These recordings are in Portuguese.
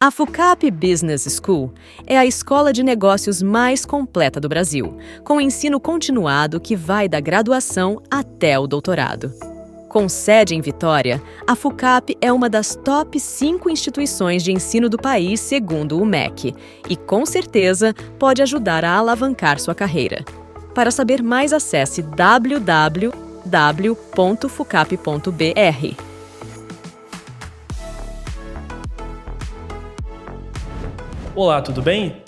A FUCAP Business School é a escola de negócios mais completa do Brasil, com ensino continuado que vai da graduação até o doutorado. Com sede em Vitória, a FUCAP é uma das top 5 instituições de ensino do país segundo o MEC e, com certeza, pode ajudar a alavancar sua carreira. Para saber mais, acesse www.fucap.br. Olá, tudo bem?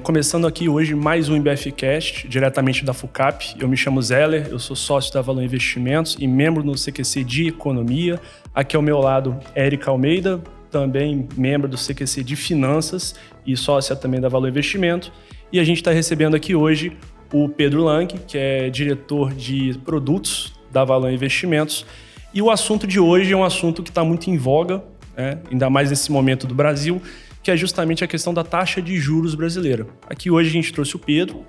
Começando aqui hoje mais um IBFcast, diretamente da FUCAP. Eu me chamo Zeller, eu sou sócio da Valor Investimentos e membro no CQC de Economia. Aqui ao meu lado, Érica Almeida, também membro do CQC de Finanças e sócia também da Valor Investimento. E a gente está recebendo aqui hoje o Pedro Lang, que é diretor de produtos da Valor Investimentos. E o assunto de hoje é um assunto que está muito em voga, ainda mais nesse momento do Brasil, que é justamente a questão da taxa de juros brasileira. Aqui hoje a gente trouxe o Pedro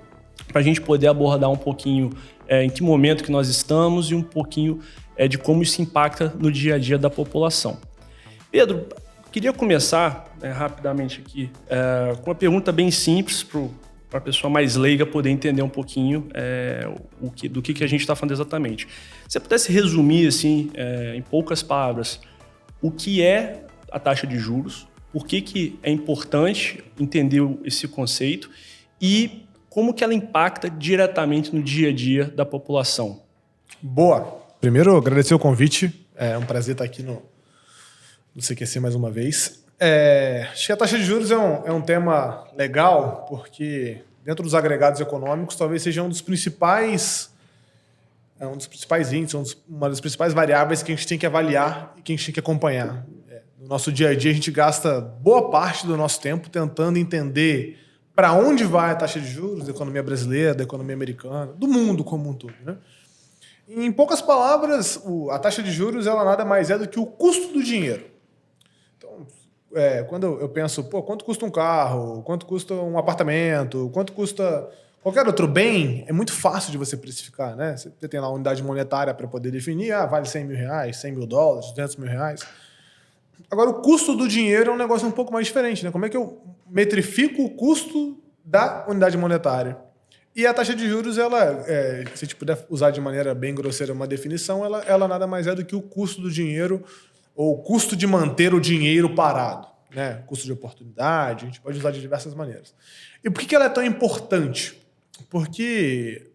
para a gente poder abordar um pouquinho em que momento que nós estamos e um pouquinho de como isso impacta no dia a dia da população. Pedro, queria começar rapidamente aqui com uma pergunta bem simples para a pessoa mais leiga poder entender um pouquinho do que a gente está falando exatamente. Se você pudesse resumir assim, em poucas palavras, o que é a taxa de juros, por que é importante entender esse conceito e como que ela impacta diretamente no dia a dia da população? Boa! Primeiro, agradecer o convite. É um prazer estar aqui no CQC mais uma vez. Acho que a taxa de juros é um tema legal, porque dentro dos agregados econômicos talvez seja um dos principais índices, uma das principais variáveis que a gente tem que avaliar e que a gente tem que acompanhar. No nosso dia a dia, a gente gasta boa parte do nosso tempo tentando entender para onde vai a taxa de juros da economia brasileira, da economia americana, do mundo como um todo, né? Em poucas palavras, a taxa de juros ela nada mais é do que o custo do dinheiro. Então, quando eu penso, quanto custa um carro, quanto custa um apartamento, quanto custa qualquer outro bem, é muito fácil de você precificar, né? Você tem lá a unidade monetária para poder definir, vale 100 mil reais, 100 mil dólares, 200 mil reais. Agora, o custo do dinheiro é um negócio um pouco mais diferente, né? Como é que eu metrifico o custo da unidade monetária? E a taxa de juros, se a gente puder usar de maneira bem grosseira uma definição, ela nada mais é do que o custo do dinheiro ou o custo de manter o dinheiro parado, né? Custo de oportunidade, a gente pode usar de diversas maneiras. E por que ela é tão importante? Porque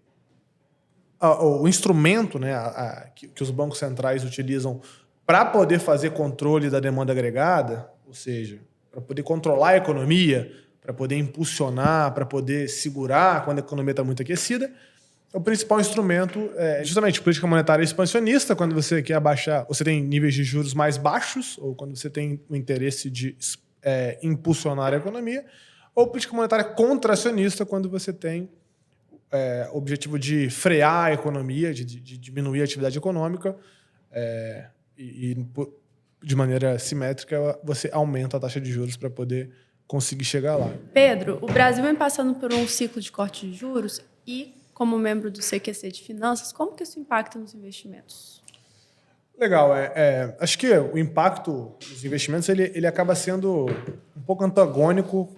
o instrumento, né, que os bancos centrais utilizam para poder fazer controle da demanda agregada, ou seja, para poder controlar a economia, para poder impulsionar, para poder segurar quando a economia está muito aquecida, o principal instrumento é justamente política monetária expansionista, quando você quer abaixar, você tem níveis de juros mais baixos, ou quando você tem o interesse de impulsionar a economia, ou política monetária contracionista, quando você tem o objetivo de frear a economia, de diminuir a atividade econômica, e de maneira simétrica, você aumenta a taxa de juros para poder conseguir chegar lá. Pedro, o Brasil vem passando por um ciclo de corte de juros e, como membro do CQC de Finanças, como que isso impacta nos investimentos? Legal. Acho que o impacto dos investimentos ele acaba sendo um pouco antagônico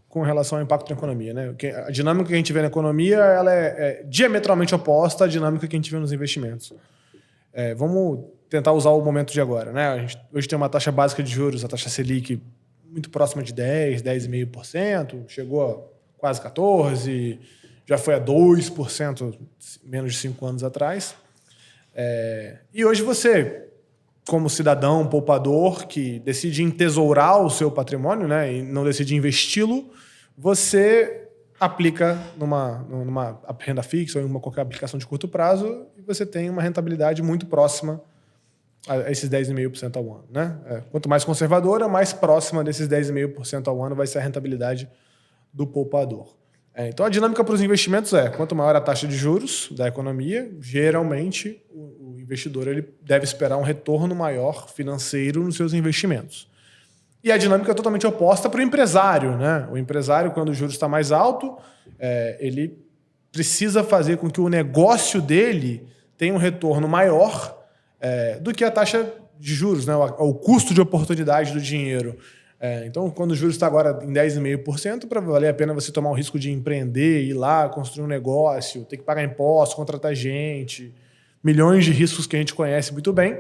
com relação ao impacto na economia, né? A dinâmica que a gente vê na economia ela é diametralmente oposta à dinâmica que a gente vê nos investimentos. Vamos tentar usar o momento de agora, né? A gente hoje tem uma taxa básica de juros, a taxa Selic, muito próxima de 10,5%, chegou a quase 14%, já foi a 2% menos de 5 anos atrás. E hoje você, como cidadão poupador que decide entesourar o seu patrimônio, né, e não decide investi-lo, você aplica numa renda fixa ou em qualquer aplicação de curto prazo e você tem uma rentabilidade muito próxima a esses 10,5% ao ano, né? Quanto mais conservadora, mais próxima desses 10,5% ao ano vai ser a rentabilidade do poupador. Então, a dinâmica para os investimentos quanto maior a taxa de juros da economia, geralmente o investidor ele deve esperar um retorno maior financeiro nos seus investimentos. E a dinâmica é totalmente oposta para o empresário, né? O empresário, quando o juros está mais alto, ele precisa fazer com que o negócio dele tenha um retorno maior do que a taxa de juros, né? O custo de oportunidade do dinheiro. Então, quando o juros está agora em 10,5%, para valer a pena você tomar o risco de empreender, ir lá, construir um negócio, ter que pagar impostos, contratar gente, milhões de riscos que a gente conhece muito bem,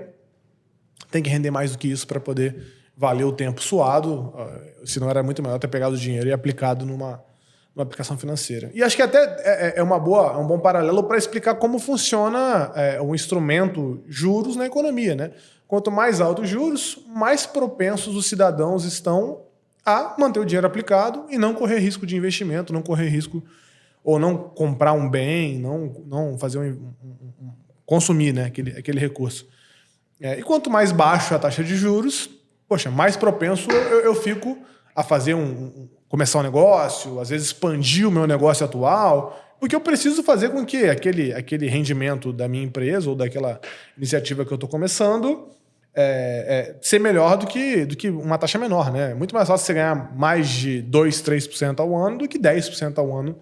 tem que render mais do que isso para poder valer o tempo suado, senão era muito melhor ter pegado o dinheiro e aplicado numa aplicação financeira. E acho que até é um bom paralelo para explicar como funciona o instrumento juros na economia, né? Quanto mais altos os juros, mais propensos os cidadãos estão a manter o dinheiro aplicado e não correr risco de investimento, não correr risco ou não comprar um bem, não fazer consumir, né, aquele recurso. E quanto mais baixa a taxa de juros, poxa, mais propenso eu fico a fazer começar um negócio, às vezes expandir o meu negócio atual, porque eu preciso fazer com que aquele rendimento da minha empresa ou daquela iniciativa que eu estou começando ser melhor do que uma taxa menor, né? É muito mais fácil você ganhar mais de 2%, 3% ao ano do que 10% ao ano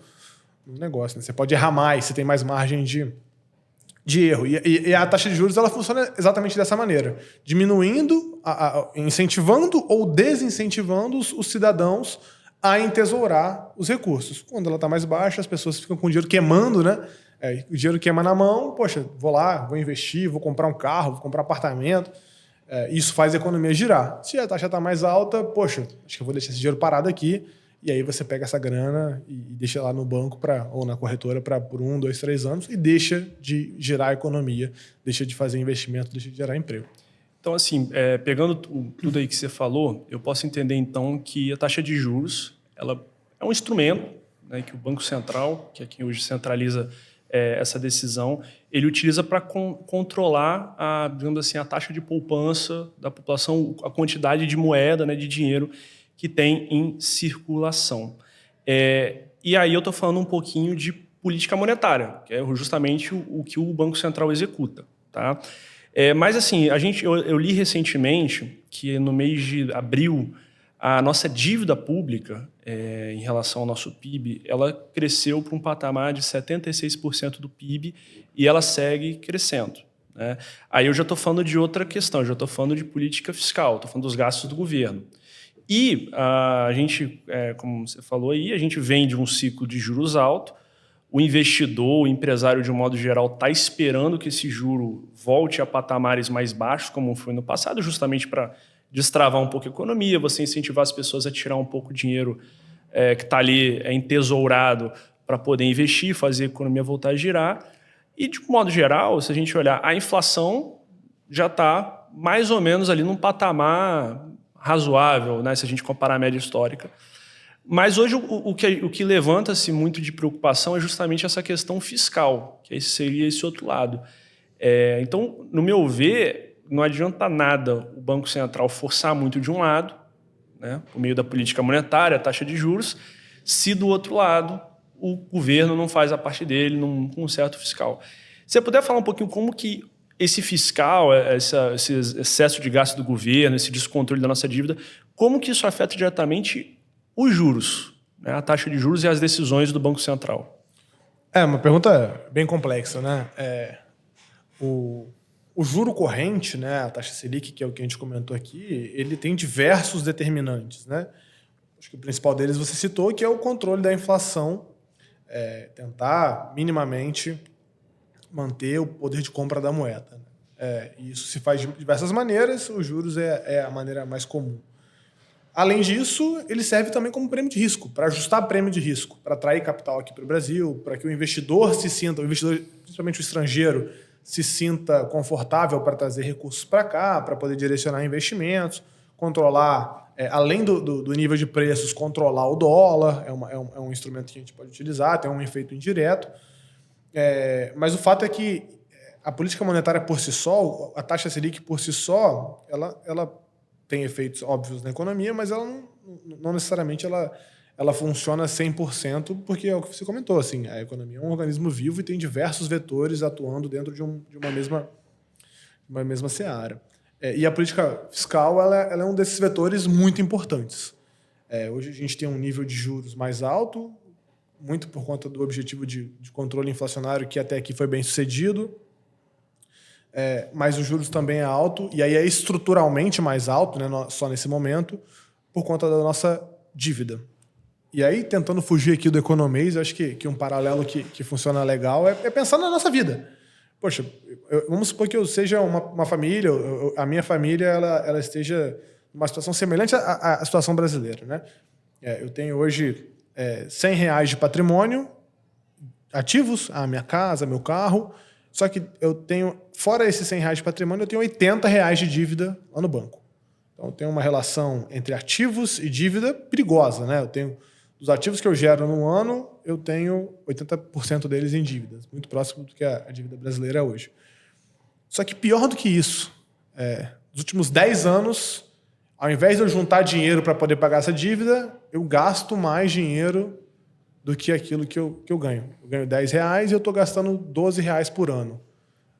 no negócio, né? Você pode errar mais, você tem mais margem de erro. E a taxa de juros ela funciona exatamente dessa maneira, diminuindo, incentivando ou desincentivando os cidadãos a entesourar os recursos. Quando ela está mais baixa, as pessoas ficam com o dinheiro queimando, né? O dinheiro queima na mão, poxa, vou lá, vou investir, vou comprar um carro, vou comprar um apartamento. Isso faz a economia girar. Se a taxa está mais alta, poxa, acho que eu vou deixar esse dinheiro parado aqui, e aí você pega essa grana e deixa lá no banco ou na corretora por 1, 2, 3 anos e deixa de girar a economia, deixa de fazer investimento, deixa de gerar emprego. Então, assim, pegando tudo aí que você falou, eu posso entender, então, que a taxa de juros ela é um instrumento, né, que o Banco Central, que é quem hoje centraliza essa decisão, ele utiliza para controlar digamos assim, a taxa de poupança da população, a quantidade de moeda, né, de dinheiro que tem em circulação. E aí eu estou falando um pouquinho de política monetária, que é justamente o que o Banco Central executa. Tá? Mas assim, eu li recentemente que no mês de abril a nossa dívida pública em relação ao nosso PIB, ela cresceu para um patamar de 76% do PIB e ela segue crescendo. Né? Aí eu já estou falando de outra questão, já estou falando de política fiscal, estou falando dos gastos do governo. E a gente, como você falou aí, a gente vem de um ciclo de juros alto, o investidor, o empresário de um modo geral, está esperando que esse juro volte a patamares mais baixos, como foi no passado, justamente para destravar um pouco a economia, você incentivar as pessoas a tirar um pouco o dinheiro que está ali entesourado para poder investir, fazer a economia voltar a girar. E, de um modo geral, se a gente olhar, a inflação já está mais ou menos ali num patamar razoável, né, se a gente comparar a média histórica. Mas hoje o que levanta-se muito de preocupação é justamente essa questão fiscal, que seria esse outro lado. Então, no meu ver, não adianta nada o Banco Central forçar muito de um lado, né, por meio da política monetária, a taxa de juros, se do outro lado o governo não faz a parte dele num conserto fiscal. Se você puder falar um pouquinho como que esse fiscal, esse excesso de gasto do governo, esse descontrole da nossa dívida, como que isso afeta diretamente os juros, né, a taxa de juros e as decisões do Banco Central? Uma pergunta bem complexa, né? O juro corrente, né, a taxa Selic, que é o que a gente comentou aqui, ele tem diversos determinantes, né? Acho que o principal deles você citou, que é o controle da inflação, tentar minimamente manter o poder de compra da moeda. E isso se faz de diversas maneiras, os juros é a maneira mais comum. Além disso, ele serve também como prêmio de risco, para ajustar prêmio de risco, para atrair capital aqui para o Brasil, para que o investidor se sinta, principalmente o estrangeiro, se sinta confortável para trazer recursos para cá, para poder direcionar investimentos, controlar, além do nível de preços, controlar o dólar, é um instrumento que a gente pode utilizar, tem um efeito indireto. Mas o fato é que a política monetária por si só, a taxa Selic por si só, ela tem efeitos óbvios na economia, mas ela não necessariamente ela funciona 100%, porque é o que você comentou, assim, a economia é um organismo vivo e tem diversos vetores atuando dentro de uma mesma seara. E a política fiscal ela é um desses vetores muito importantes. Hoje a gente tem um nível de juros mais alto, muito por conta do objetivo de controle inflacionário, que até aqui foi bem sucedido, mas os juros também é alto, e aí é estruturalmente mais alto, né, só nesse momento, por conta da nossa dívida. E aí, tentando fugir aqui do economês, eu acho que um paralelo que funciona legal é pensar na nossa vida. Poxa, vamos supor que eu seja uma família, a minha família ela esteja numa situação semelhante à situação brasileira, né? Eu tenho hoje R$100 de patrimônio ativos, a minha casa, meu carro, só que eu tenho, fora esses R$100 de patrimônio, eu tenho R$80 de dívida lá no banco. Então, eu tenho uma relação entre ativos e dívida perigosa, né? Eu tenho, dos ativos que eu gero no ano, eu tenho 80% deles em dívidas, muito próximo do que a dívida brasileira é hoje. Só que pior do que isso, nos últimos 10 anos, ao invés de eu juntar dinheiro para poder pagar essa dívida, eu gasto mais dinheiro do que aquilo que eu ganho. Eu ganho R$10 e eu estou gastando R$12 por ano.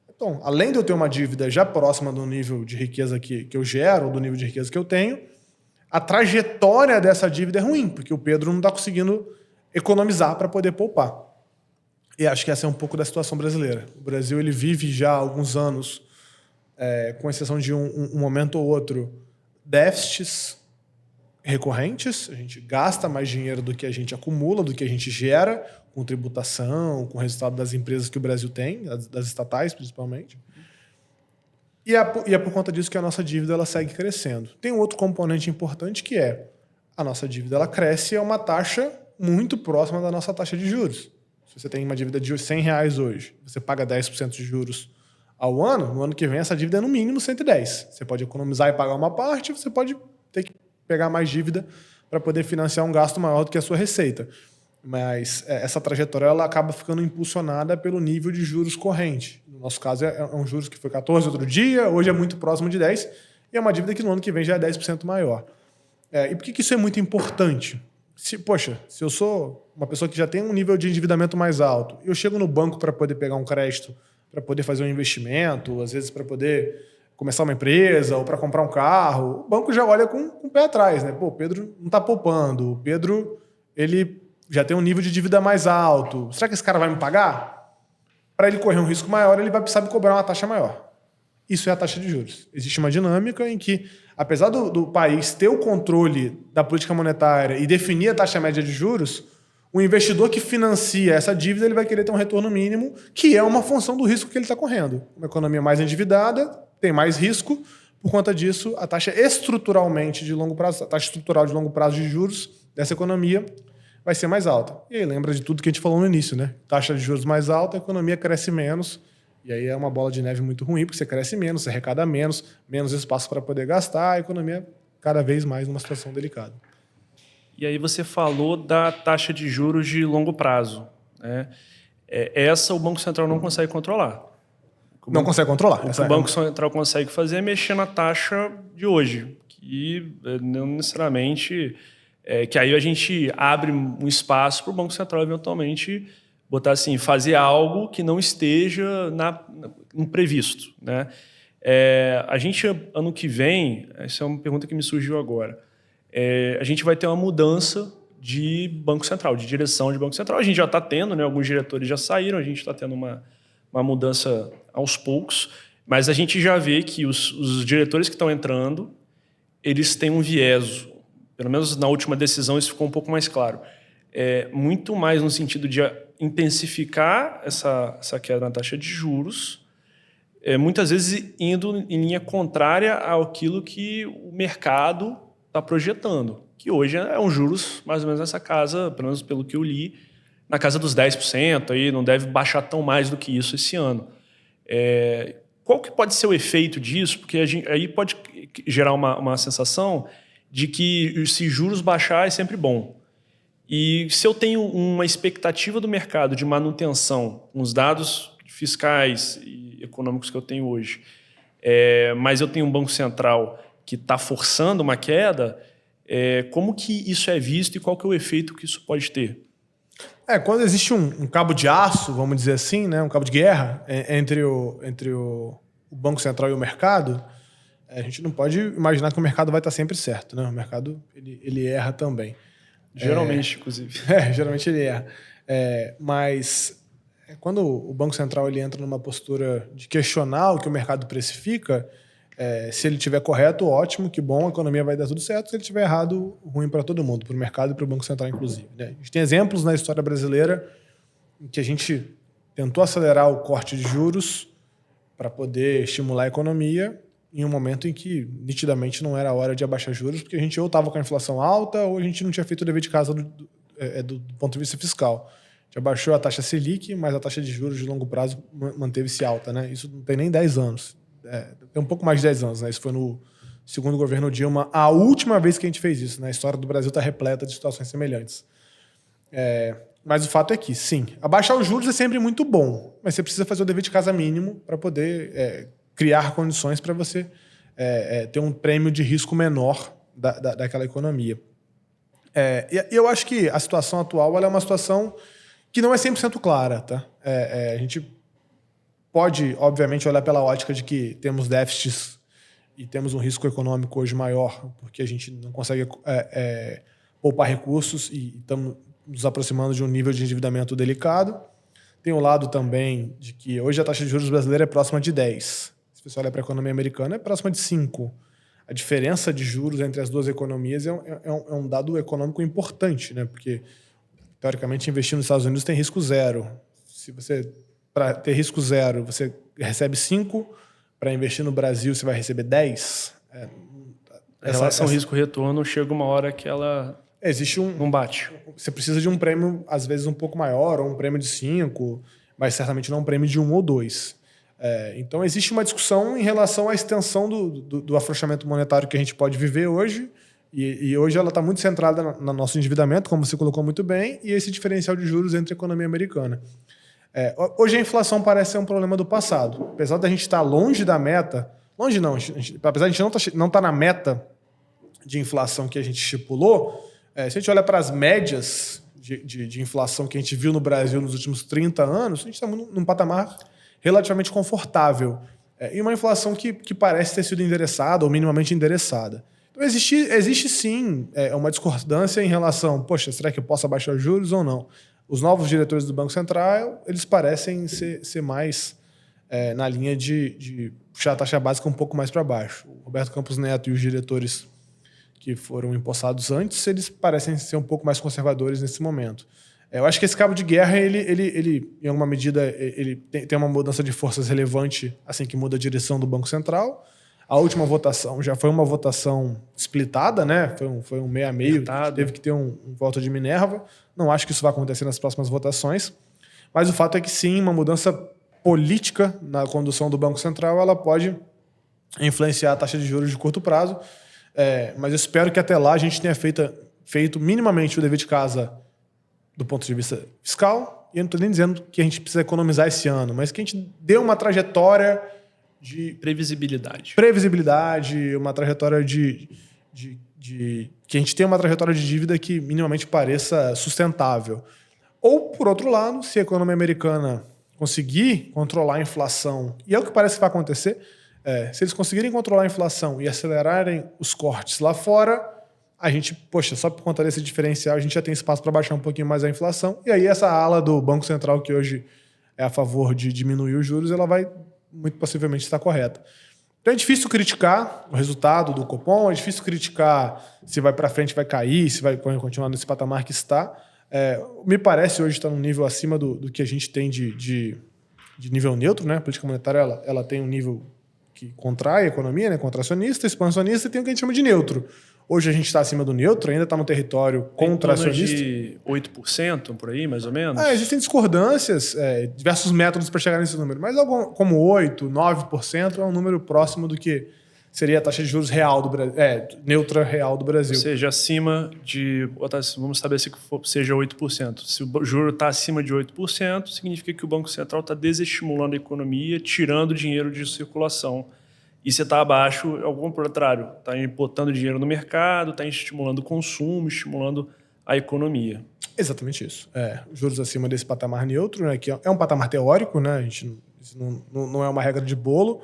Então, além de eu ter uma dívida já próxima do nível de riqueza que eu gero, ou do nível de riqueza que eu tenho, a trajetória dessa dívida é ruim, porque o Pedro não está conseguindo economizar para poder poupar. E acho que essa é um pouco da situação brasileira. O Brasil ele vive já há alguns anos, com exceção de um momento ou outro, déficits recorrentes. A gente gasta mais dinheiro do que a gente acumula, do que a gente gera, com tributação, com o resultado das empresas que o Brasil tem, das estatais principalmente. E é por conta disso que a nossa dívida ela segue crescendo. Tem um outro componente importante que é a nossa dívida ela cresce a uma taxa muito próxima da nossa taxa de juros. Se você tem uma dívida de R$100 hoje, você paga 10% de juros ao ano, no ano que vem essa dívida é no mínimo 110. Você pode economizar e pagar uma parte, você pode ter que pegar mais dívida para poder financiar um gasto maior do que a sua receita. Mas essa trajetória ela acaba ficando impulsionada pelo nível de juros corrente. No nosso caso, é um juros que foi 14 outro dia, hoje é muito próximo de 10, e é uma dívida que no ano que vem já é 10% maior. E por que isso é muito importante? Se eu sou uma pessoa que já tem um nível de endividamento mais alto, eu chego no banco para poder pegar um crédito, para poder fazer um investimento, às vezes para poder começar uma empresa ou para comprar um carro, o banco já olha com o pé atrás, né? Pô, o Pedro não está poupando, o Pedro ele já tem um nível de dívida mais alto. Será que esse cara vai me pagar? Para ele correr um risco maior, ele vai precisar me cobrar uma taxa maior. Isso é a taxa de juros. Existe uma dinâmica em que, apesar do país ter o controle da política monetária e definir a taxa média de juros, o investidor que financia essa dívida ele vai querer ter um retorno mínimo, que é uma função do risco que ele está correndo. Uma economia mais endividada tem mais risco. Por conta disso, a taxa estruturalmente de longo prazo, a taxa estrutural de longo prazo de juros dessa economia vai ser mais alta. E aí lembra de tudo que a gente falou no início, né? Taxa de juros mais alta, a economia cresce menos, e aí é uma bola de neve muito ruim, porque você cresce menos, você arrecada menos espaço para poder gastar, a economia cada vez mais numa situação delicada. E aí você falou da taxa de juros de longo prazo, né? Essa o Banco Central não consegue controlar. Não consegue controlar. O que o Banco Central consegue fazer é mexer na taxa de hoje, que não necessariamente... que aí a gente abre um espaço para o Banco Central eventualmente botar assim, fazer algo que não esteja no previsto, né? A gente, ano que vem, essa é uma pergunta que me surgiu agora, a gente vai ter uma mudança de Banco Central, de direção de Banco Central. A gente já está tendo, né? Alguns diretores já saíram, a gente está tendo uma mudança aos poucos, mas a gente já vê que os diretores que estão entrando, eles têm um viés. Pelo menos na última decisão isso ficou um pouco mais claro. Muito mais no sentido de intensificar essa queda na taxa de juros, muitas vezes indo em linha contrária àquilo que o mercado está projetando, que hoje é um juros mais ou menos nessa casa, pelo menos pelo que eu li, na casa dos 10%, aí não deve baixar tão mais do que isso esse ano. Qual que pode ser o efeito disso? Porque aí pode gerar uma sensação de que se juros baixar é sempre bom. E se eu tenho uma expectativa do mercado de manutenção, com os dados fiscais e econômicos que eu tenho hoje, mas eu tenho um Banco Central que está forçando uma queda, como que isso é visto e qual que é o efeito que isso pode ter? Quando existe um cabo de aço, vamos dizer assim, né, um cabo de guerra entre o Banco Central e o mercado, a gente não pode imaginar que o mercado vai estar sempre certo, né? O mercado ele erra também. Geralmente, inclusive. Geralmente ele erra. Mas quando o Banco Central ele entra numa postura de questionar o que o mercado precifica, Se ele estiver correto, ótimo, que bom, a economia vai dar tudo certo. Se ele estiver errado, ruim para todo mundo, para o mercado e para o Banco Central, inclusive, né? A gente tem exemplos na história brasileira em que a gente tentou acelerar o corte de juros para poder estimular a economia em um momento em que nitidamente não era a hora de abaixar juros, porque a gente ou estava com a inflação alta ou a gente não tinha feito o dever de casa do ponto de vista fiscal. A gente abaixou a taxa Selic, mas a taxa de juros de longo prazo manteve-se alta, né? Isso não tem nem 10 anos. Tem um pouco mais de 10 anos, né? Isso foi no segundo governo Dilma. A última vez que a gente fez isso, né? A história do Brasil está repleta de situações semelhantes. Mas o fato é que, sim, abaixar os juros é sempre muito bom, mas você precisa fazer o dever de casa mínimo para poder criar condições para você ter um prêmio de risco menor daquela economia. Eu acho que a situação atual ela é uma situação que não é 100% clara. Tá? A gente pode, obviamente, olhar pela ótica de que temos déficits e temos um risco econômico hoje maior, porque a gente não consegue poupar recursos e estamos nos aproximando de um nível de endividamento delicado. Tem o lado também de que hoje a taxa de juros brasileira é próxima de 10. Se você olha para a economia americana, é próxima de 5. A diferença de juros entre as duas economias é um dado econômico importante, né? Porque, teoricamente, investir nos Estados Unidos tem risco zero. Se você, para ter risco zero, você recebe 5, para investir no Brasil você vai receber 10. A relação risco-retorno chega uma hora que ela não bate. Você precisa de um prêmio, às vezes, um pouco maior, ou um prêmio de 5, mas certamente não um prêmio de 1 ou 2. Então, existe uma discussão em relação à extensão do afrouxamento monetário que a gente pode viver hoje, e hoje ela está muito centrada no nosso endividamento, como você colocou muito bem, e esse diferencial de juros entre a economia americana. Hoje a inflação parece ser um problema do passado. Apesar da gente estar longe da meta, longe não, apesar de a gente não estar na meta de inflação que a gente estipulou, se a gente olha para as médias de inflação que a gente viu no Brasil nos últimos 30 anos, a gente está num patamar relativamente confortável. E uma inflação que parece ter sido endereçada, ou minimamente endereçada. Então, existe sim uma discordância em relação, poxa, será que eu posso abaixar os juros ou não? Os novos diretores do Banco Central, eles parecem ser mais na linha de puxar a taxa básica um pouco mais para baixo. O Roberto Campos Neto e os diretores que foram empossados antes, eles parecem ser um pouco mais conservadores nesse momento. Eu acho que esse cabo de guerra, ele em alguma medida, ele tem uma mudança de forças relevante assim que muda a direção do Banco Central. A última votação já foi uma votação splitada, né? Foi um meio a meio, teve que ter um voto de Minerva. Não acho que isso vai acontecer nas próximas votações, mas o fato é que sim, uma mudança política na condução do Banco Central, ela pode influenciar a taxa de juros de curto prazo. Mas eu espero que até lá a gente tenha feito minimamente o dever de casa do ponto de vista fiscal, e eu não estou nem dizendo que a gente precisa economizar esse ano, mas que a gente dê uma trajetória de previsibilidade, uma trajetória que a gente tenha uma trajetória de dívida que minimamente pareça sustentável. Ou, por outro lado, se a economia americana conseguir controlar a inflação, e é o que parece que vai acontecer, se eles conseguirem controlar a inflação e acelerarem os cortes lá fora, a gente, só por conta desse diferencial, a gente já tem espaço para baixar um pouquinho mais a inflação. E aí essa ala do Banco Central, que hoje é a favor de diminuir os juros, ela vai muito possivelmente estar correta. Então é difícil criticar o resultado do Copom, é difícil criticar se vai para frente, vai cair, se vai continuar nesse patamar que está. Me parece hoje estar num nível acima do que a gente tem de nível neutro, né? A política monetária ela tem um nível que contrai a economia, né? Contracionista, expansionista, e tem o que a gente chama de neutro. Hoje a gente está acima do neutro, ainda está no território contracionista. De 8%, por aí, mais ou menos? Existem discordâncias, diversos métodos para chegar nesse número, mas algo como 8%, 9% é um número próximo do que seria a taxa de juros real do Brasil, neutra real do Brasil. Ou seja, acima de... Vamos estabelecer que seja 8%. Se o juro está acima de 8%, significa que o Banco Central está desestimulando a economia, tirando dinheiro de circulação. E se está abaixo, é o contrário. Está botando dinheiro no mercado, está estimulando o consumo, estimulando a economia. Exatamente isso. Juros acima desse patamar neutro, né, que é um patamar teórico, né, isso não é uma regra de bolo,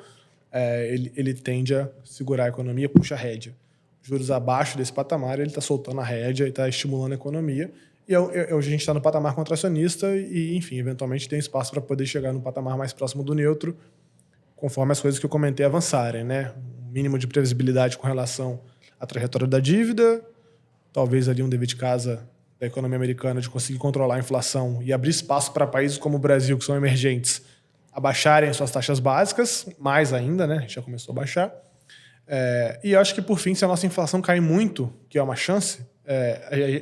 ele tende a segurar a economia, puxa a rédea. Juros abaixo desse patamar, ele está soltando a rédea e está estimulando a economia. E hoje a gente está no patamar contracionista e, enfim, eventualmente tem espaço para poder chegar no patamar mais próximo do neutro, conforme as coisas que eu comentei avançarem, né? mínimo de previsibilidade com relação à trajetória da dívida, talvez ali um dever de casa da economia americana de conseguir controlar a inflação e abrir espaço para países como o Brasil, que são emergentes, abaixarem suas taxas básicas, mais ainda, né? A gente já começou a baixar. E eu acho que, por fim, se a nossa inflação cair muito, que é uma chance,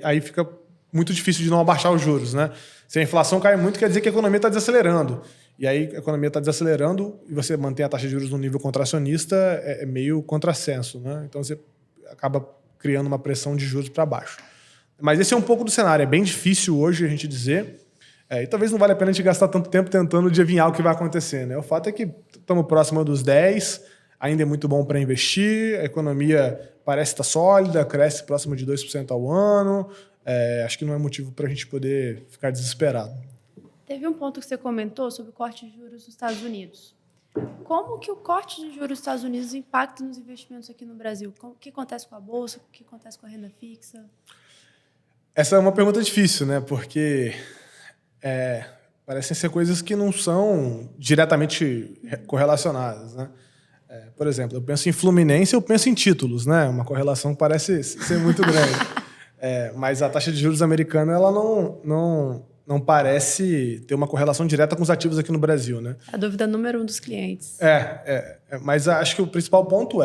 aí fica muito difícil de não abaixar os juros, né? Se a inflação cai muito, quer dizer que a economia está desacelerando. E aí a economia está desacelerando e você mantém a taxa de juros num nível contracionista é meio contrassenso, né? Então você acaba criando uma pressão de juros para baixo. Mas esse é um pouco do cenário. É bem difícil hoje a gente dizer. E talvez não valha a pena a gente gastar tanto tempo tentando adivinhar o que vai acontecer, né? O fato é que estamos próximo dos 10, ainda é muito bom para investir, a economia parece estar sólida, cresce próximo de 2% ao ano. Acho que não é motivo para a gente poder ficar desesperado. Teve um ponto que você comentou sobre o corte de juros nos Estados Unidos. Como que o corte de juros nos Estados Unidos impacta nos investimentos aqui no Brasil? O que acontece com a Bolsa? O que acontece com a renda fixa? Essa é uma pergunta difícil, né? Porque parecem ser coisas que não são diretamente correlacionadas, né? Por exemplo, eu penso em Fluminense, eu penso em títulos, né? Uma correlação que parece ser muito grande. Mas a taxa de juros americana ela não parece ter uma correlação direta com os ativos aqui no Brasil, né? A dúvida número 1 dos clientes. Mas acho que o principal ponto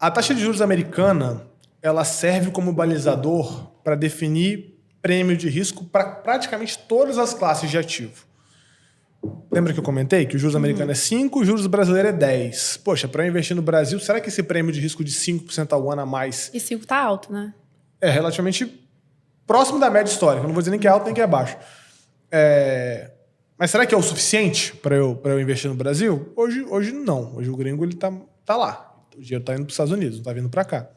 a taxa de juros americana ela serve como balizador para definir prêmio de risco para praticamente todas as classes de ativo. Lembra que eu comentei que o juros americano é 5, o juros brasileiro é 10. Poxa, para investir no Brasil, será que esse prêmio de risco de 5% ao ano a mais... E 5 está alto, né? É relativamente próximo da média histórica. Não vou dizer nem que é alto nem que é baixo. Mas será que é o suficiente para eu investir no Brasil? Hoje não. Hoje o gringo ele tá lá. O dinheiro está indo para os Estados Unidos, não está vindo para cá.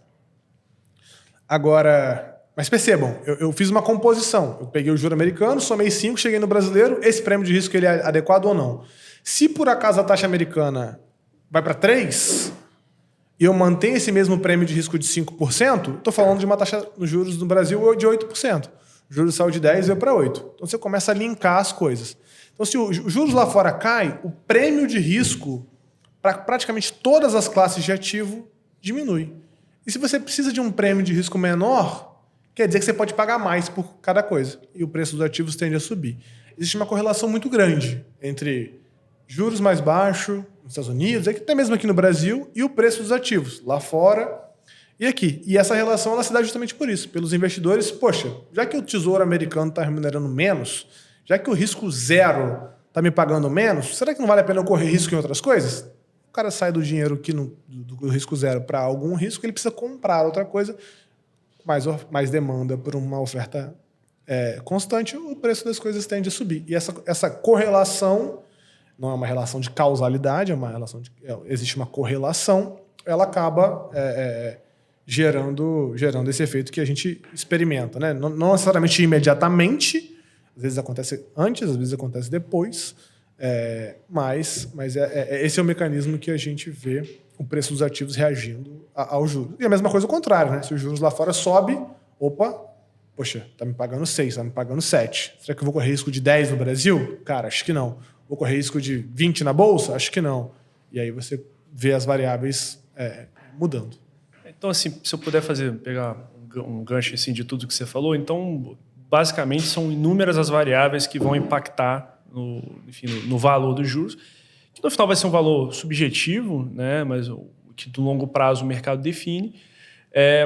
Agora... Mas percebam, eu fiz uma composição. Eu peguei o juro americano, somei 5, cheguei no brasileiro. Esse prêmio de risco ele é adequado ou não? Se por acaso a taxa americana vai para 3 e eu mantenho esse mesmo prêmio de risco de 5%, estou falando de uma taxa nos juros no Brasil de 8%. O juros saiu de 10 e veio para 8. Então você começa a linkar as coisas. Então se os juros lá fora cai, o prêmio de risco para praticamente todas as classes de ativo diminui. E se você precisa de um prêmio de risco menor... Quer dizer que você pode pagar mais por cada coisa. E o preço dos ativos tende a subir. Existe uma correlação muito grande entre juros mais baixos nos Estados Unidos, até mesmo aqui no Brasil, e o preço dos ativos, lá fora e aqui. E essa relação ela se dá justamente por isso. Pelos investidores, poxa, já que o Tesouro americano está remunerando menos, já que o risco zero está me pagando menos, será que não vale a pena eu correr risco em outras coisas? O cara sai do dinheiro aqui do risco zero para algum risco, ele precisa comprar outra coisa, mais demanda por uma oferta constante, o preço das coisas tende a subir. E essa correlação não é uma relação de causalidade, existe uma correlação, ela acaba gerando esse efeito que a gente experimenta, né? Não necessariamente imediatamente, às vezes acontece antes, às vezes acontece depois, mas esse é o mecanismo que a gente vê o preço dos ativos reagindo aos juros. E a mesma coisa ao contrário, né? Se os juros lá fora sobe, poxa, tá me pagando 6, tá me pagando 7. Será que eu vou correr risco de 10 no Brasil? Cara, acho que não. Vou correr risco de 20 na Bolsa? Acho que não. E aí você vê as variáveis mudando. Então, assim, se eu puder pegar um gancho assim, de tudo que você falou, então, basicamente, são inúmeras as variáveis que vão impactar no valor dos juros, que no final vai ser um valor subjetivo, né, mas que do longo prazo o mercado define.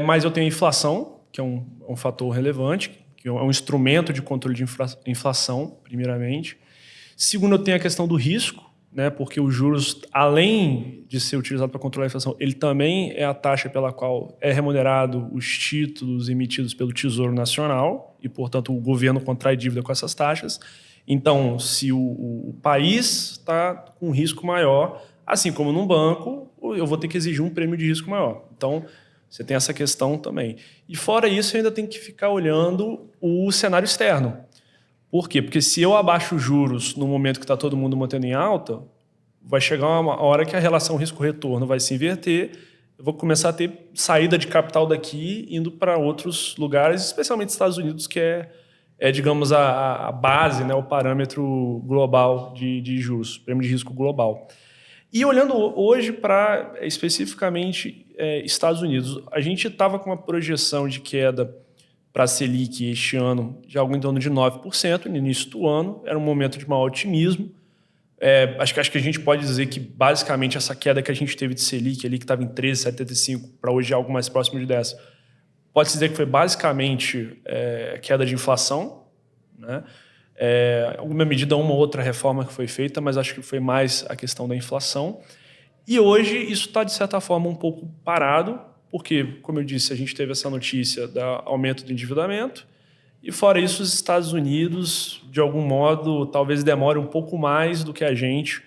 Mas eu tenho a inflação, que é um fator relevante, que é um instrumento de controle de inflação, primeiramente. Segundo, eu tenho a questão do risco, né, porque os juros, além de ser utilizado para controlar a inflação, ele também é a taxa pela qual é remunerado os títulos emitidos pelo Tesouro Nacional e, portanto, o governo contrai dívida com essas taxas. Então, se o país está com um risco maior, assim como num banco, eu vou ter que exigir um prêmio de risco maior. Então, você tem essa questão também. E fora isso, eu ainda tenho que ficar olhando o cenário externo. Por quê? Porque se eu abaixo os juros no momento que está todo mundo mantendo em alta, vai chegar uma hora que a relação risco-retorno vai se inverter, eu vou começar a ter saída de capital daqui indo para outros lugares, especialmente Estados Unidos, que digamos, a base, né, o parâmetro global de juros, prêmio de risco global. E olhando hoje para especificamente Estados Unidos, a gente estava com uma projeção de queda para a Selic este ano de algo em torno de 9% no início do ano, era um momento de maior otimismo. Acho que a gente pode dizer que basicamente essa queda que a gente teve de Selic ali, que estava em 13,75 para hoje algo mais próximo de 10, pode-se dizer que foi basicamente queda de inflação, né? Alguma medida, uma ou outra reforma que foi feita, mas acho que foi mais a questão da inflação. E hoje isso está, de certa forma, um pouco parado, porque, como eu disse, a gente teve essa notícia do aumento do endividamento, e fora isso, os Estados Unidos, de algum modo, talvez demore um pouco mais do que a gente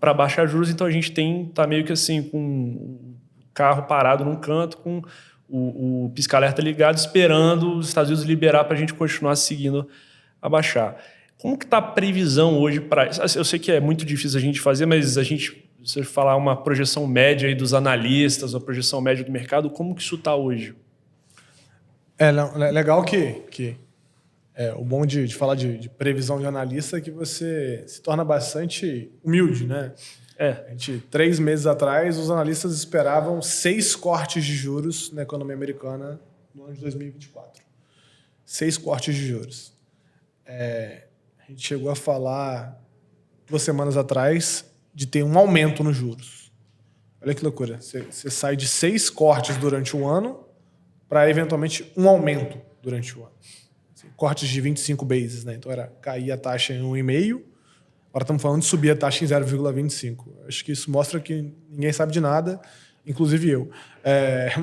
para baixar juros, então a gente está meio que assim, com o carro parado num canto, com o pisca-alerta ligado, esperando os Estados Unidos liberar para a gente continuar seguindo a baixar. Como que está a previsão hoje para... Eu sei que é muito difícil a gente fazer, mas se você falar uma projeção média aí dos analistas, uma projeção média do mercado, como que isso está hoje? É legal que o bom de falar de previsão de analista é que você se torna bastante humilde, né? A gente, 3 meses atrás, os analistas esperavam 6 cortes de juros na economia americana no ano de 2024. 6 cortes de juros. A gente chegou a falar 2 semanas atrás de ter um aumento nos juros. Olha que loucura. Você sai de 6 cortes durante o ano para, eventualmente, um aumento durante o ano. Assim, cortes de 25 bases, né? Então, era cair a taxa em 1,5%. Agora estamos falando de subir a taxa em 0,25%. Acho que isso mostra que ninguém sabe de nada, inclusive eu.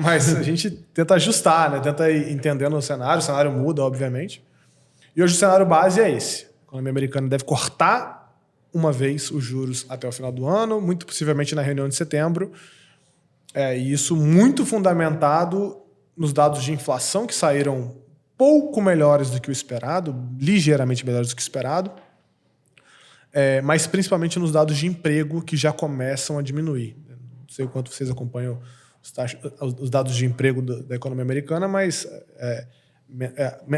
Mas a gente tenta ajustar, né? Tenta ir entendendo o cenário muda, obviamente. E hoje o cenário base é esse. A economia americana deve cortar uma vez os juros até o final do ano, muito possivelmente na reunião de setembro. E isso muito fundamentado nos dados de inflação, que saíram pouco melhores do que o esperado, ligeiramente melhores do que o esperado, mas principalmente nos dados de emprego, que já começam a diminuir. Não sei o quanto vocês acompanham os dados de emprego da economia americana, mas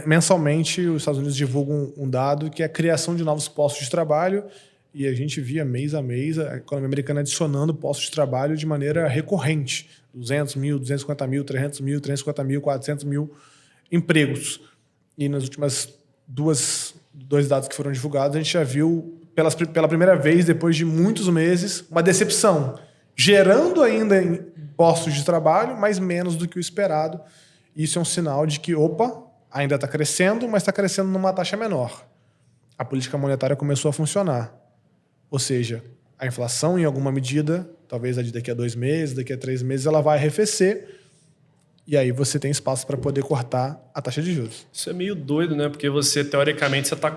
mensalmente os Estados Unidos divulgam um dado que é a criação de novos postos de trabalho, e a gente via mês a mês a economia americana adicionando postos de trabalho de maneira recorrente. 200 mil, 250 mil, 300 mil, 350 mil, 400 mil empregos. E nas últimas dois dados que foram divulgados, a gente já viu pela primeira vez, depois de muitos meses, uma decepção, gerando ainda em postos de trabalho, mas menos do que o esperado. Isso é um sinal de que, ainda está crescendo, mas está crescendo numa taxa menor. A política monetária começou a funcionar. Ou seja, a inflação, em alguma medida, talvez daqui a 2 meses, daqui a 3 meses, ela vai arrefecer, e aí você tem espaço para poder cortar a taxa de juros. Isso é meio doido, né? Porque você, teoricamente, está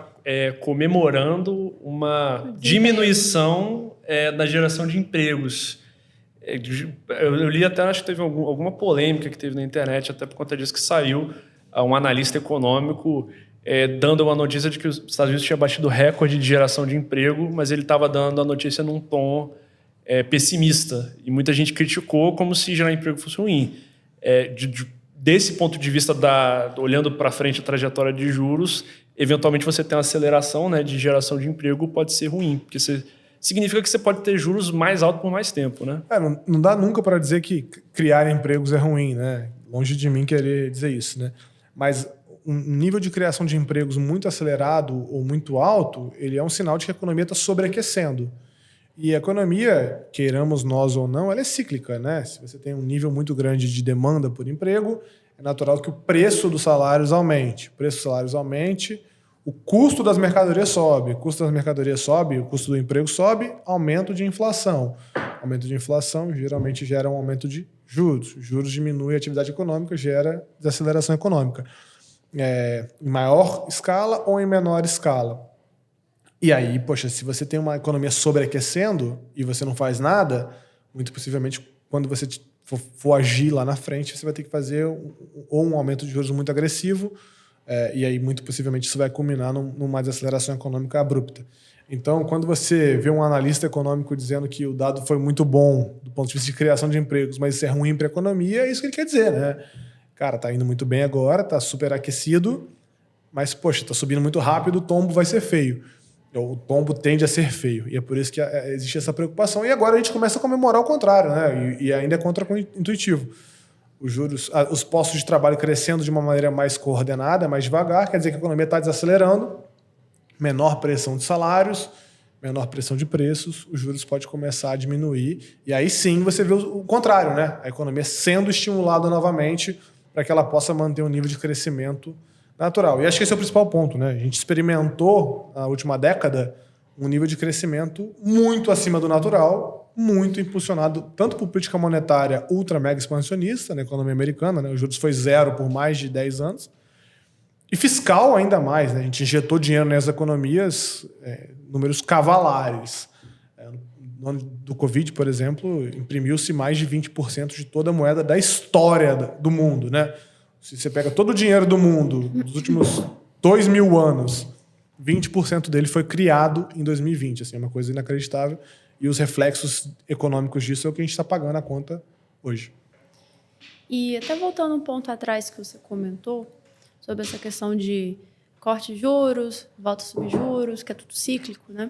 comemorando uma diminuição da geração de empregos. Eu li até, acho que teve alguma polêmica que teve na internet, até por conta disso que saiu um analista econômico dando uma notícia de que os Estados Unidos tinha batido recorde de geração de emprego, mas ele estava dando a notícia num tom pessimista. E muita gente criticou como se gerar emprego fosse ruim. Desse ponto de vista, olhando para frente a trajetória de juros, eventualmente você tem uma aceleração, né, de geração de emprego, pode ser ruim, porque significa que você pode ter juros mais altos por mais tempo, né? Não dá nunca para dizer que criar empregos é ruim, né? Longe de mim querer dizer isso, né? Mas um nível de criação de empregos muito acelerado ou muito alto, ele é um sinal de que a economia está sobreaquecendo. E a economia, queiramos nós ou não, ela é cíclica, né? Se você tem um nível muito grande de demanda por emprego, é natural que o preço dos salários aumente. O preço dos salários aumente, o custo das mercadorias sobe. O custo das mercadorias sobe, o custo do emprego sobe, aumento de inflação. Aumento de inflação geralmente gera um aumento de juros. Juros diminui a atividade econômica, gera desaceleração econômica. Em maior escala ou em menor escala. E aí, se você tem uma economia sobreaquecendo e você não faz nada, muito possivelmente, quando você for agir lá na frente, você vai ter que fazer ou um aumento de juros muito agressivo, e aí, muito possivelmente, isso vai culminar numa desaceleração econômica abrupta. Então, quando você vê um analista econômico dizendo que o dado foi muito bom do ponto de vista de criação de empregos, mas isso é ruim para a economia, é isso que ele quer dizer, né? Cara, tá indo muito bem agora, tá super aquecido, mas, está subindo muito rápido, o tombo vai ser feio. O tombo tende a ser feio. E é por isso que existe essa preocupação. E agora a gente começa a comemorar o contrário, né? E ainda é contra-intuitivo. Os juros, os postos de trabalho crescendo de uma maneira mais coordenada, mais devagar, quer dizer que a economia está desacelerando, menor pressão de salários, menor pressão de preços, os juros podem começar a diminuir. E aí sim você vê o contrário, né? A economia sendo estimulada novamente para que ela possa manter um nível de crescimento natural. E acho que esse é o principal ponto, né? A gente experimentou, na última década, um nível de crescimento muito acima do natural, muito impulsionado tanto por política monetária ultra mega expansionista na economia americana, né? Os juros foi zero por mais de 10 anos. E fiscal ainda mais, né? A gente injetou dinheiro nas economias, números cavalares. No ano do Covid, por exemplo, imprimiu-se mais de 20% de toda a moeda da história do mundo, né? Se você pega todo o dinheiro do mundo dos últimos 2.000 anos, 20% dele foi criado em 2020. Assim, é uma coisa inacreditável. E os reflexos econômicos disso é o que a gente está pagando a conta hoje. E até voltando um ponto atrás que você comentou, sobre essa questão de corte de juros, volta a subir juros, que é tudo cíclico, né?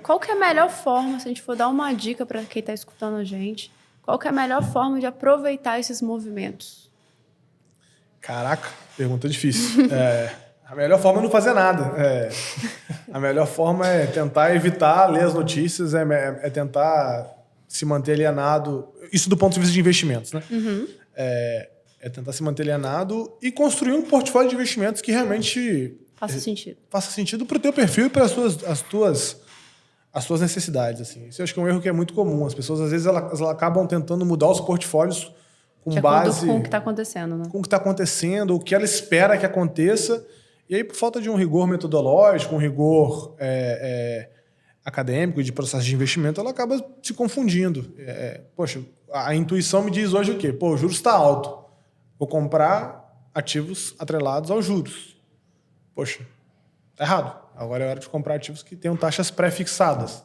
Qual que é a melhor forma, se a gente for dar uma dica para quem está escutando a gente, qual que é a melhor forma de aproveitar esses movimentos? Caraca, pergunta difícil. A melhor forma é não fazer nada. A melhor forma é tentar evitar ler as notícias, é tentar se manter alienado. Isso do ponto de vista de investimentos, né? Uhum. É tentar se manter alienado e construir um portfólio de investimentos que realmente Faça sentido. Faça sentido para o teu perfil e para as tuas necessidades. Assim. Isso eu acho que é um erro que é muito comum. As pessoas, às vezes, elas acabam tentando mudar os portfólios com base... com o que está acontecendo, né? Com o que está acontecendo, o que ela espera que aconteça. E aí, por falta de um rigor metodológico, um rigor acadêmico de processo de investimento, ela acaba se confundindo. Poxa, a intuição me diz hoje o quê? Pô, o juros está alto. Vou comprar ativos atrelados aos juros. Poxa, tá errado. Agora é hora de comprar ativos que tenham taxas pré-fixadas.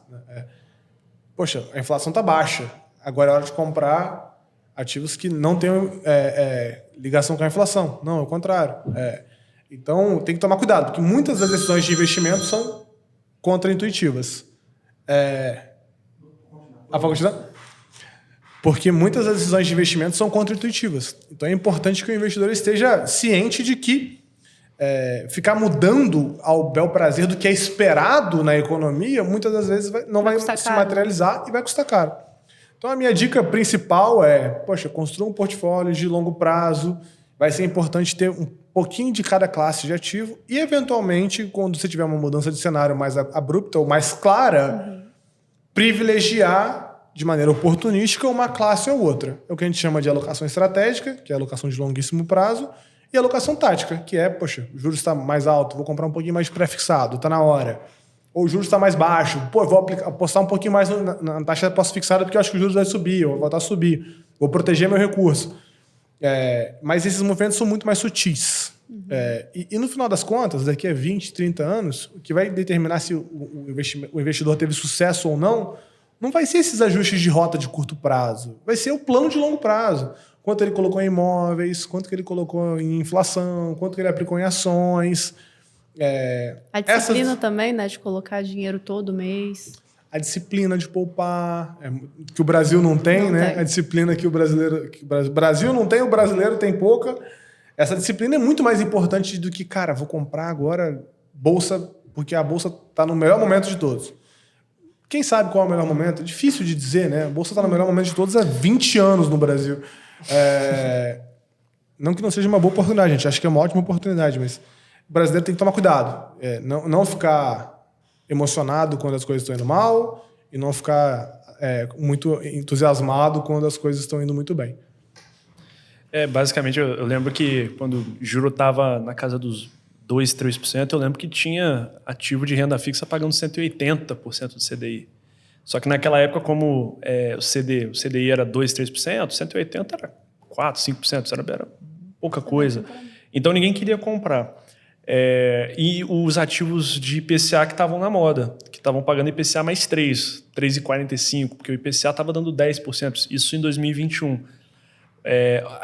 Poxa, a inflação está baixa. Agora é hora de comprar ativos que não tenham ligação com a inflação. Não, é o contrário. Então, tem que tomar cuidado, porque muitas das decisões de investimento são contra-intuitivas. Pode continuar? Porque muitas das decisões de investimento são contra-intuitivas. Então, é importante que o investidor esteja ciente de que ficar mudando ao bel prazer do que é esperado na economia, muitas das vezes não vai se materializar e vai custar caro. Então, a minha dica principal construa um portfólio de longo prazo. Vai ser importante ter um pouquinho de cada classe de ativo e, eventualmente, quando você tiver uma mudança de cenário mais abrupta ou mais clara, privilegiar de maneira oportunística uma classe ou outra. É o que a gente chama de alocação estratégica, que é a alocação de longuíssimo prazo, e alocação tática, que é, o juros está mais alto, vou comprar um pouquinho mais de pré-fixado, está na hora. Ou o juros está mais baixo, vou apostar um pouquinho mais na taxa pós-fixada porque eu acho que o juros vai subir, ou vai voltar a subir. Vou proteger meu recurso. Mas esses movimentos são muito mais sutis. E no final das contas, daqui a 20, 30 anos, o que vai determinar se o investidor teve sucesso ou não vai ser esses ajustes de rota de curto prazo. Vai ser o plano de longo prazo. Quanto ele colocou em imóveis, quanto que ele colocou em inflação, quanto que ele aplicou em ações. A disciplina também, né, de colocar dinheiro todo mês. A disciplina de poupar, que o Brasil não tem, né? Tem. A disciplina que o brasileiro... o Brasil não tem, o brasileiro tem pouca. Essa disciplina é muito mais importante do que, cara, vou comprar agora bolsa, porque a bolsa está no melhor momento de todos. Quem sabe qual é o melhor momento? É difícil de dizer, né? A bolsa está no melhor momento de todos há 20 anos no Brasil. Não que não seja uma boa oportunidade, gente. Acho que é uma ótima oportunidade, mas o brasileiro tem que tomar cuidado. Não ficar emocionado quando as coisas estão indo mal e não ficar muito entusiasmado quando as coisas estão indo muito bem. Basicamente, eu lembro que quando o juro estava na casa dos 2%, 3%, eu lembro que tinha ativo de renda fixa pagando 180% do CDI. Só que naquela época, como o CDI era 2%, 3%, 180% era 4%, 5%, era pouca coisa. Então ninguém queria comprar. E os ativos de IPCA que estavam na moda, que estavam pagando IPCA mais 3,45%, porque o IPCA estava dando 10%, isso em 2021.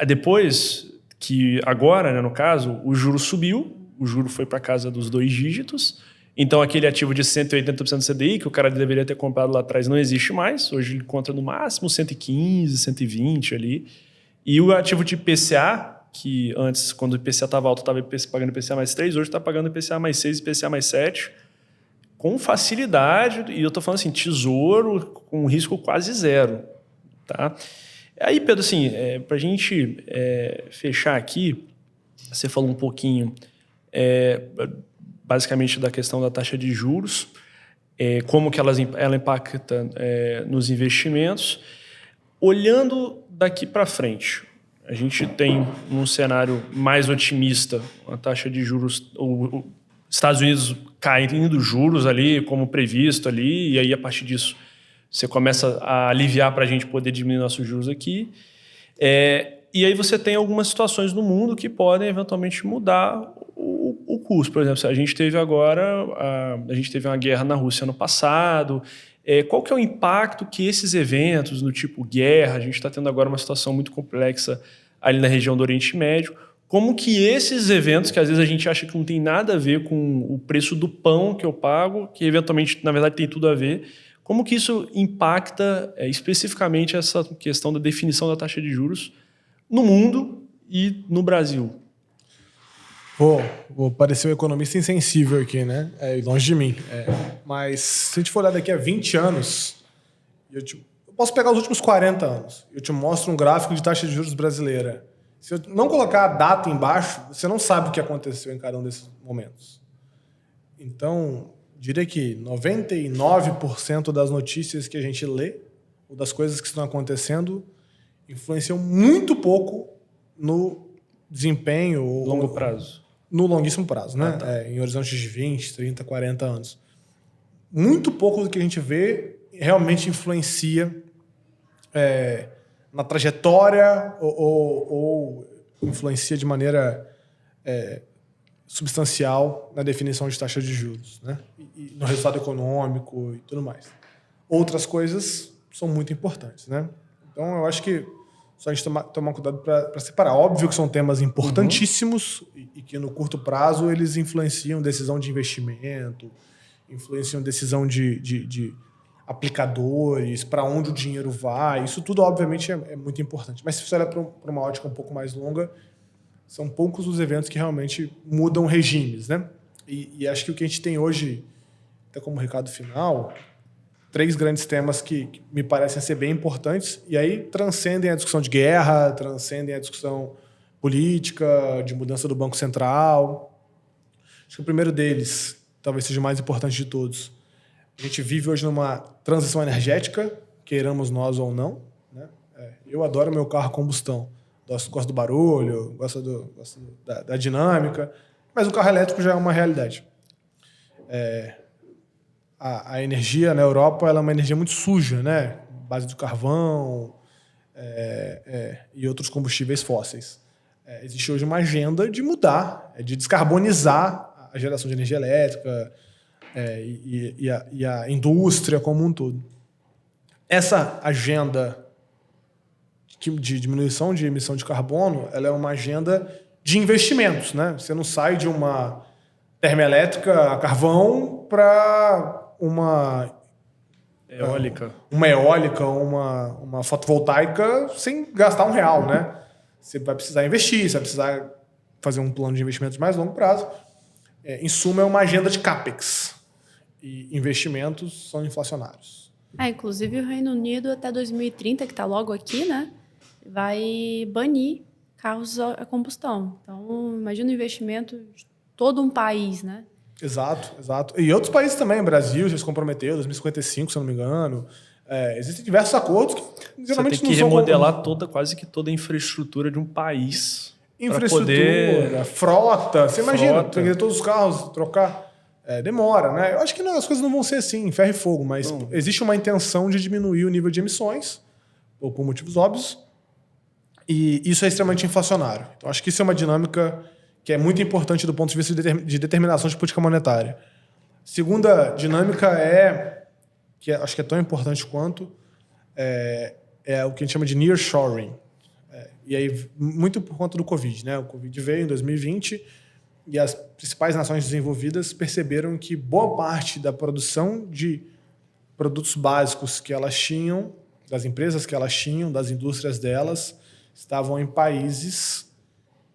Depois que agora, né, no caso, o juro subiu, o juro foi para casa dos 2 dígitos Então, aquele ativo de 180% do CDI, que o cara deveria ter comprado lá atrás, não existe mais. Hoje ele encontra no máximo 115, 120 ali. E o ativo de IPCA, que antes, quando o IPCA estava alto, estava pagando IPCA mais 3, hoje está pagando IPCA mais 6 e IPCA mais 7, com facilidade. E eu estou falando assim, tesouro com risco quase zero. Tá? Aí, Pedro, assim, para a gente fechar aqui, você falou um pouquinho... basicamente da questão da taxa de juros, como que ela impacta nos investimentos. Olhando daqui para frente, a gente tem um cenário mais otimista, a taxa de juros, os Estados Unidos caindo juros ali, como previsto ali, e aí a partir disso você começa a aliviar para a gente poder diminuir nossos juros aqui. E aí você tem algumas situações no mundo que podem eventualmente mudar o custo. Por exemplo, a gente teve agora uma guerra na Rússia no passado. Qual que é o impacto que esses eventos, do tipo guerra, a gente está tendo agora uma situação muito complexa ali na região do Oriente Médio, como que esses eventos, que às vezes a gente acha que não tem nada a ver com o preço do pão que eu pago, que eventualmente, na verdade, tem tudo a ver, como que isso impacta especificamente essa questão da definição da taxa de juros no mundo e no Brasil? Vou parecer um economista insensível aqui, né? Longe de mim. Mas se a gente for olhar daqui a 20 anos, eu posso pegar os últimos 40 anos. Eu te mostro um gráfico de taxa de juros brasileira. Se eu não colocar a data embaixo, você não sabe o que aconteceu em cada um desses momentos. Então, diria que 99% das notícias que a gente lê, ou das coisas que estão acontecendo, influenciam muito pouco no desempenho... Longo prazo. No longuíssimo prazo, né? Em horizontes de 20, 30, 40 anos. Muito pouco do que a gente vê realmente influencia na trajetória ou influencia de maneira substancial na definição de taxa de juros, né? E no resultado econômico e tudo mais. Outras coisas são muito importantes, né? Então, eu acho que só a gente tomar cuidado para separar. Óbvio que são temas importantíssimos e que no curto prazo eles influenciam decisão de investimento, influenciam decisão de aplicadores, para onde o dinheiro vai. Isso tudo, obviamente, é muito importante. Mas se você olhar para uma ótica um pouco mais longa, são poucos os eventos que realmente mudam regimes, né? E acho que o que a gente tem hoje, até como recado final... 3 grandes temas que me parecem ser bem importantes e aí transcendem a discussão de guerra, transcendem a discussão política, de mudança do Banco Central. Acho que o primeiro deles, talvez seja o mais importante de todos, a gente vive hoje numa transição energética, queiramos nós ou não, né? Eu adoro meu carro a combustão, gosto do barulho, gosto da dinâmica, mas o carro elétrico já é uma realidade. A energia na Europa ela é uma energia muito suja, né? Base de carvão e outros combustíveis fósseis. Existe hoje uma agenda de mudar, de descarbonizar a geração de energia elétrica e a indústria como um todo. Essa agenda de diminuição de emissão de carbono ela é uma agenda de investimentos, né? Você não sai de uma termoelétrica a carvão para uma eólica, uma fotovoltaica sem gastar R$1, né? Você vai precisar investir, você vai precisar fazer um plano de investimentos de mais longo prazo. Em suma, é uma agenda de CAPEX. E investimentos são inflacionários. Inclusive o Reino Unido até 2030, que está logo aqui, né? Vai banir carros a combustão. Então, imagina o investimento de todo um país, né? Exato. E outros países também, o Brasil já se comprometeu, 2055, se eu não me engano. Existem diversos acordos que geralmente você tem que remodelar quase que toda a infraestrutura de um país. Infraestrutura, frota. Você imagina, pegar todos os carros, trocar. Demora, né? Eu acho que as coisas não vão ser assim, ferro e fogo, mas existe uma intenção de diminuir o nível de emissões, ou por motivos óbvios, e isso é extremamente inflacionário. Então, acho que isso é uma dinâmica que é muito importante do ponto de vista de determinação de política monetária. Segunda dinâmica que acho que é tão importante quanto, é o que a gente chama de nearshoring. E aí, muito por conta do Covid, né? O Covid veio em 2020 e as principais nações desenvolvidas perceberam que boa parte da produção de produtos básicos que elas tinham, das empresas que elas tinham, das indústrias delas, estavam em países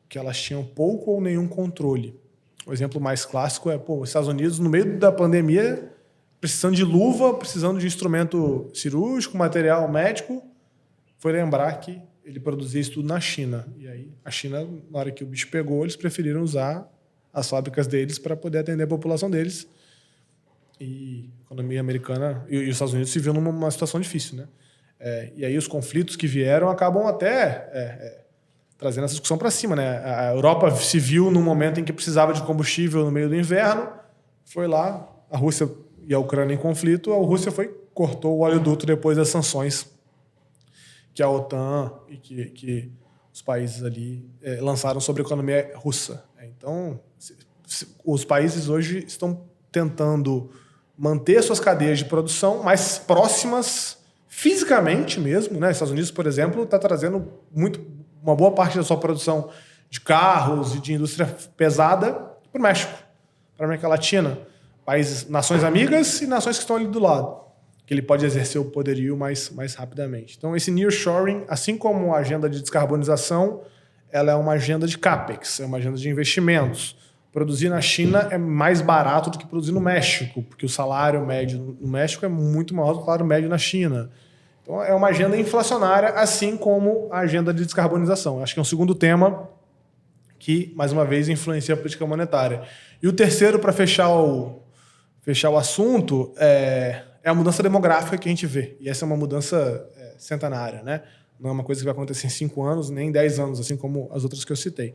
que elas tinham pouco ou nenhum controle. O exemplo mais clássico é os Estados Unidos, no meio da pandemia, precisando de luva, precisando de instrumento cirúrgico, material médico, foi lembrar que ele produzia isso tudo na China. E aí, a China, na hora que o bicho pegou, eles preferiram usar as fábricas deles para poder atender a população deles. E a economia americana e os Estados Unidos se viram numa situação difícil, né? E aí os conflitos que vieram acabam até trazendo essa discussão para cima, né? A Europa se viu num momento em que precisava de combustível no meio do inverno, foi lá, a Rússia e a Ucrânia em conflito, a Rússia cortou o oleoduto depois das sanções que a OTAN e que os países ali lançaram sobre a economia russa. Então, os países hoje estão tentando manter suas cadeias de produção mais próximas fisicamente mesmo, né? Estados Unidos, por exemplo, está trazendo uma boa parte da sua produção de carros e de indústria pesada para o México, para a América Latina, nações amigas e nações que estão ali do lado, que ele pode exercer o poderio mais rapidamente. Então, esse nearshoring, assim como a agenda de descarbonização, ela é uma agenda de CAPEX, é uma agenda de investimentos. Produzir na China é mais barato do que produzir no México, porque o salário médio no México é muito maior do que o salário médio na China. Então, é uma agenda inflacionária, assim como a agenda de descarbonização. Acho que é um segundo tema que, mais uma vez, influencia a política monetária. E o terceiro, para fechar o assunto, é a mudança demográfica que a gente vê. E essa é uma mudança centenária, né? Não é uma coisa que vai acontecer em 5 anos, nem 10 anos, assim como as outras que eu citei.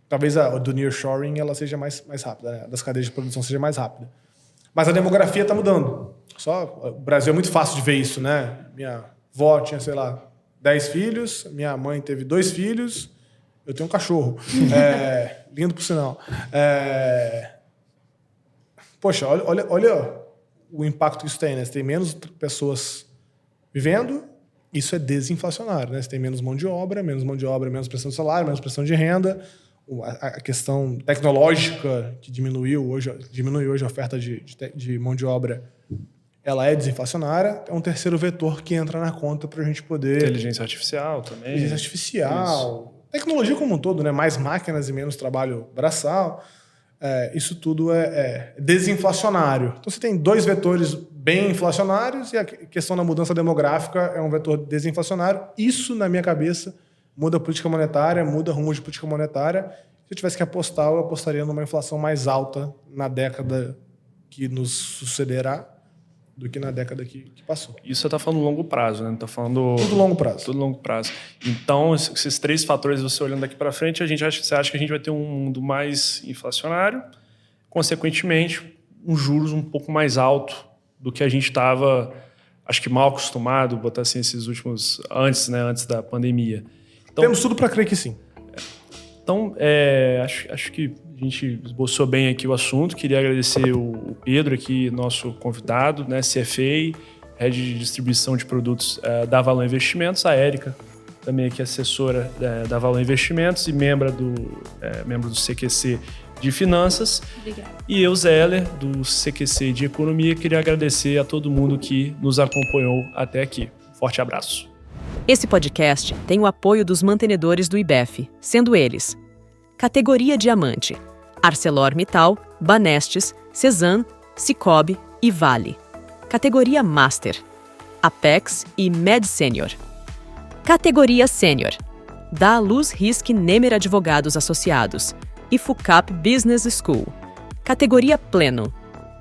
Talvez a do nearshoring ela seja mais rápida, né? Das cadeias de produção seja mais rápida. Mas a demografia está mudando. O Brasil é muito fácil de ver isso, né? Minha avó tinha, 10 filhos, minha mãe teve 2 filhos, eu tenho um cachorro. Lindo por sinal. Poxa, olha o impacto que isso tem, né? Você tem menos pessoas vivendo, isso é desinflacionário, né? Você tem menos mão de obra, menos pressão de salário, menos pressão de renda. A questão tecnológica que diminui hoje a oferta de mão de obra, ela é desinflacionária. É um terceiro vetor que entra na conta para a gente poder... Inteligência artificial também. Inteligência artificial. Isso. Tecnologia como um todo, né? Mais máquinas e menos trabalho braçal. Isso tudo é desinflacionário. Então, você tem 2 vetores bem inflacionários e a questão da mudança demográfica é um vetor desinflacionário. Isso, na minha cabeça, muda a política monetária, muda rumo de política monetária. Se eu tivesse que apostar, eu apostaria numa inflação mais alta na década que nos sucederá do que na década que passou. Isso você está falando longo prazo, né? Não está falando... Tudo longo prazo. Tudo longo prazo. Então, esses 3 fatores, você olhando daqui para frente, você acha que a gente vai ter um mundo mais inflacionário, consequentemente, juros um pouco mais alto do que a gente estava, acho que mal acostumado, botar assim, esses últimos... Antes da pandemia. Então, temos tudo para crer que sim. Então, acho que a gente esboçou bem aqui o assunto. Queria agradecer o Pedro aqui, nosso convidado, né, CFA, Head de Distribuição de Produtos da Avalon Investimentos, a Érica, também aqui assessora da Avalon Investimentos e membro do CQC de Finanças. Obrigada. E eu, Zé Heller, do CQC de Economia, queria agradecer a todo mundo que nos acompanhou até aqui. Forte abraço. Esse podcast tem o apoio dos mantenedores do IBEF, sendo eles: Categoria Diamante, ArcelorMittal, Banestes, Cesan, Cicobi e Vale. Categoria Master, Apex e Med Senior. Categoria Sênior, da Luz Risk Nemer Advogados Associados e FUCAP Business School. Categoria Pleno,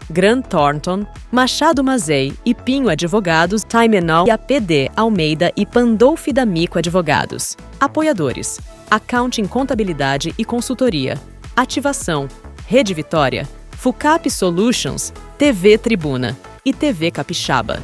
Grant Thornton, Machado Mazei e Pinho Advogados, Taimenol e APD Almeida e Pandolfi D'Amico Advogados. Apoiadores: Accounting Contabilidade e Consultoria, Ativação, Rede Vitória, FUCAP Solutions, TV Tribuna e TV Capixaba.